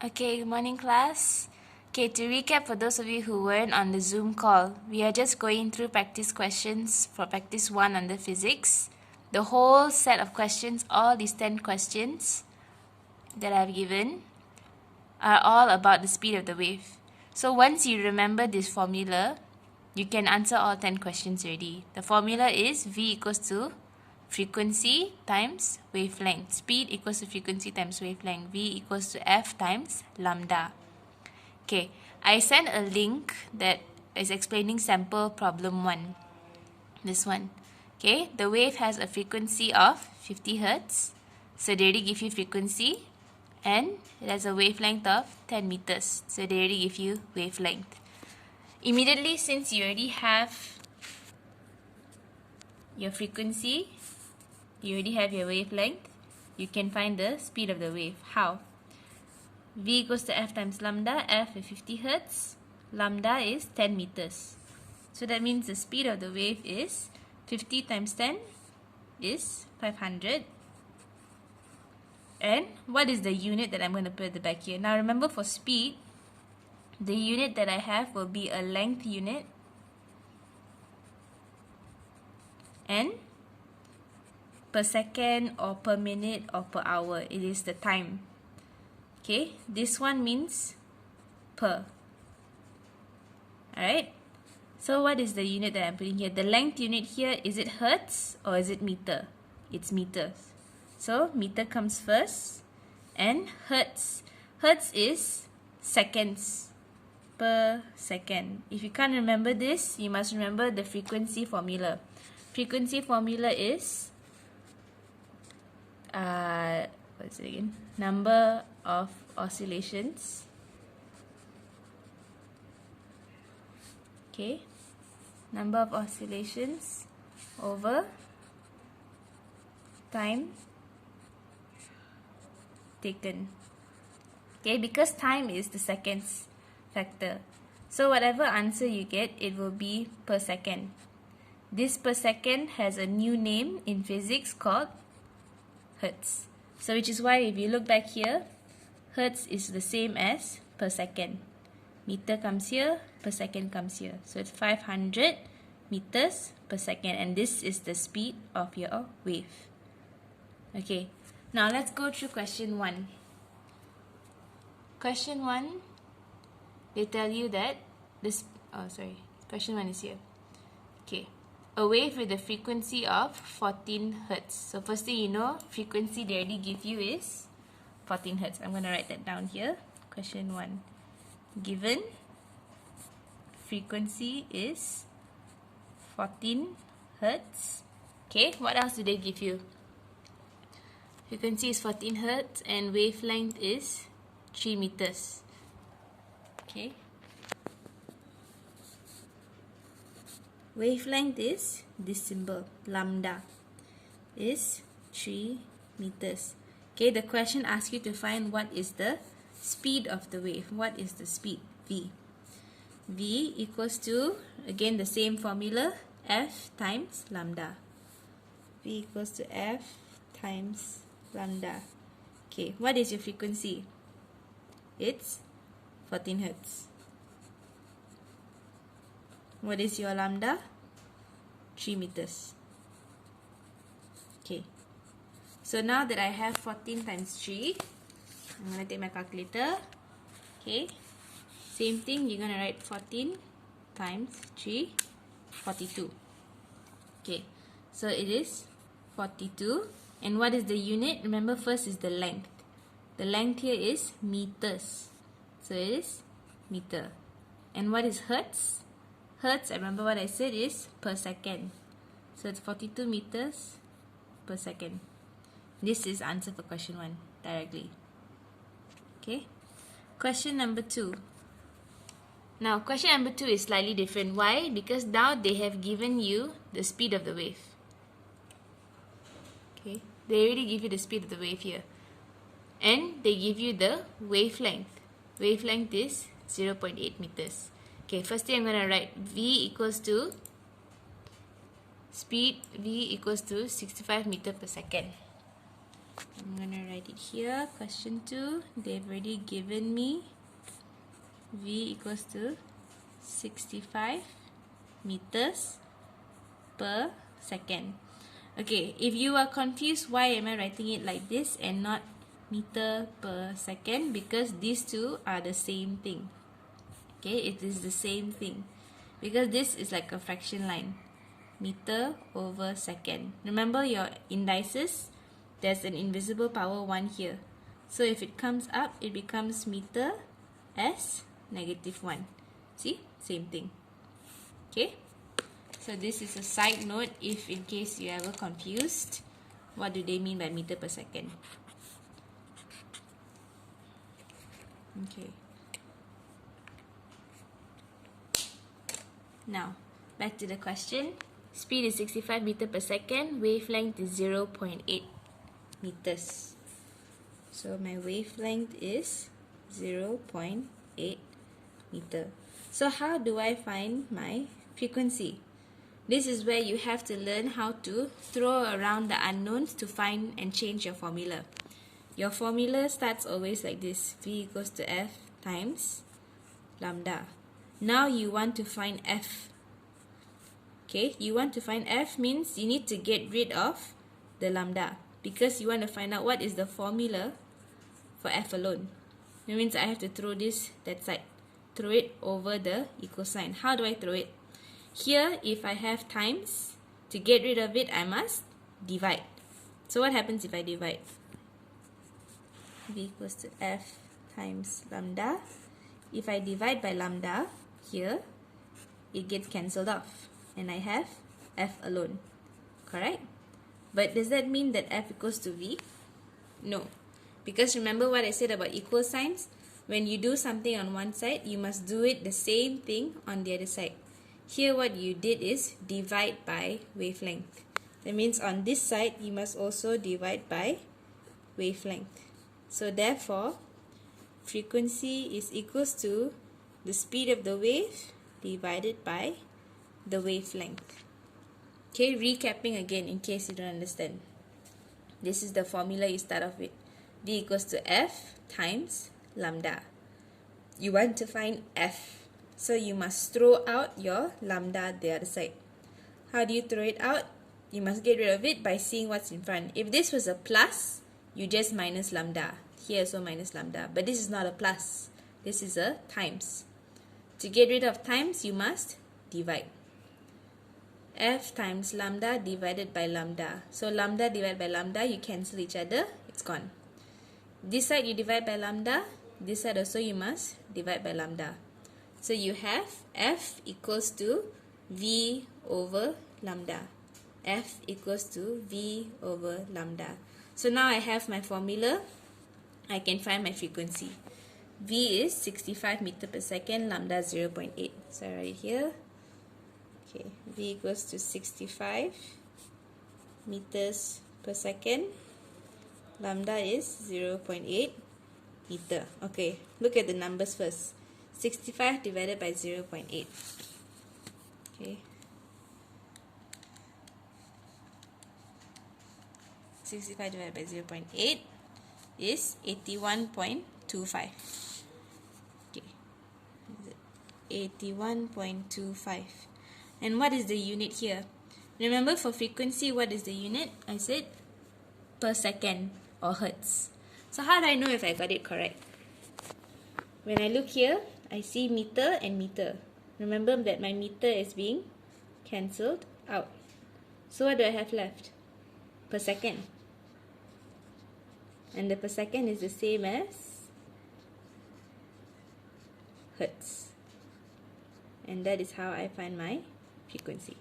Okay, good morning class. Okay, to recap for those of you who weren't on the Zoom call, we are just going through practice questions for practice 1 under physics. The whole set of questions, all these 10 questions that I've given, are all about the speed of the wave. So once you remember this formula, you can answer all 10 questions already. The formula is V equals to frequency times wavelength. Speed equals to frequency times wavelength. V equals to F times lambda. Okay, I sent a link that is explaining sample problem 1. This one. Okay, the wave has a frequency of 50 Hertz. So they already give you frequency. And it has a wavelength of 10 meters. So they already give you wavelength. Immediately, since you already have your frequency, you already have your wavelength, you can find the speed of the wave. How? V equals to F times lambda. F is 50 Hertz. Lambda is 10 meters. So that means the speed of the wave is 50 times 10 is 500. And what is the unit that I'm going to put at the back here? Now remember, for speed, the unit that I have will be a length unit. And per second or per minute or per hour, it is the time. Okay, this one means per. Alright, so what is the unit that I'm putting here? The length unit here, is it Hertz or is it meter? It's meters. So meter comes first, and Hertz. Hertz is seconds per second. If you can't remember this, you must remember the frequency formula. Frequency formula is what's it again? Number of oscillations. Okay, number of oscillations over time taken. Okay, because time is the seconds factor. So whatever answer you get, it will be per second. This per second has a new name in physics called Hertz. So which is why if you look back here, Hertz is the same as per second. Meter comes here, per second comes here. So it's 500 meters per second, and this is the speed of your wave. Okay, now let's go through question 1. Question 1, they tell you that question 1 is here. Okay, a wave with a frequency of 14 Hertz. So first thing you know, frequency they already give you is 14 Hertz. I'm going to write that down here. Question 1. Given frequency is 14 Hertz. Okay, what else do they give you? Frequency is 14 Hertz and wavelength is 3 meters. Okay. Wavelength is this symbol, lambda, is 3 meters. Okay, the question asks you to find what is the speed of the wave. What is the speed? V. V equals to, again the same formula, F times lambda. V equals to F times lambda. Okay, what is your frequency? It's 14 Hertz. What is your lambda? 3 meters. Okay. So now that I have 14 times 3, I'm going to take my calculator. Okay. Same thing, you're going to write 14 times 3, 42. Okay. So it is 42. And what is the unit? Remember, first is the length. The length here is meters. So it is meter. And what is Hertz? Hertz, I remember what I said, is per second. So it's 42 meters per second. This is answer for question 1 directly. Okay. Question number 2. Now question number 2 is slightly different. Why? Because now they have given you the speed of the wave. Okay. They already give you the speed of the wave here. And they give you the wavelength. Wavelength is 0.8 meters. Okay, first thing I'm going to write V equals to speed, V equals to 65 meters per second. I'm going to write it here. Question 2, they've already given me V equals to 65 meters per second. Okay, if you are confused, why am I writing it like this and not meter per second? Because these two are the same thing. Okay, it is the same thing. Because this is like a fraction line. Meter over second. Remember your indices? There's an invisible power 1 here. So if it comes up, it becomes meter as -1. See? Same thing. Okay? So this is a side note if in case you ever confused. What do they mean by meter per second? Okay. Now, back to the question. Speed is 65 meters per second. Wavelength is 0.8 meters. So my wavelength is 0.8 meter. So how do I find my frequency? This is where you have to learn how to throw around the unknowns to find and change your formula. Your formula starts always like this. V equals to F times lambda. Now you want to find F. Okay, you want to find F means you need to get rid of the lambda because you want to find out what is the formula for F alone. That means I have to throw this that side. Throw it over the equal sign. How do I throw it? Here, if I have times, to get rid of it, I must divide. So what happens if I divide? V equals to F times lambda. If I divide by lambda, here, it gets cancelled off. And I have F alone. Correct? But does that mean that F equals to V? No. Because remember what I said about equal signs? When you do something on one side, you must do it the same thing on the other side. Here what you did is divide by wavelength. That means on this side, you must also divide by wavelength. So therefore, frequency is equals to the speed of the wave divided by the wavelength. Okay, recapping again in case you don't understand. This is the formula you start off with. V equals to F times lambda. You want to find F. So you must throw out your lambda the other side. How do you throw it out? You must get rid of it by seeing what's in front. If this was a plus, you just minus lambda. Here also minus lambda. But this is not a plus. This is a times. To get rid of times, you must divide. F times lambda divided by lambda. So lambda divided by lambda, you cancel each other. It's gone. This side you divide by lambda. This side also you must divide by lambda. So you have F equals to V over lambda. F equals to V over lambda. So now I have my formula. I can find my frequency. V is 65 meters per second, lambda 0.8. So I write it here. Okay, V equals to 65 meters per second. Lambda is 0.8 meter. Okay, look at the numbers first. 65 divided by 0.8. Okay. 65 divided by 0.8 is 81.25. Okay. 81.25. And what is the unit here? Remember for frequency, what is the unit? I said per second or hertz. So how do I know if I got it correct? When I look here, I see meter and meter. Remember that my meter is being cancelled out. So what do I have left? Per second. And the per second is the same as hertz. And that is how I find my frequency.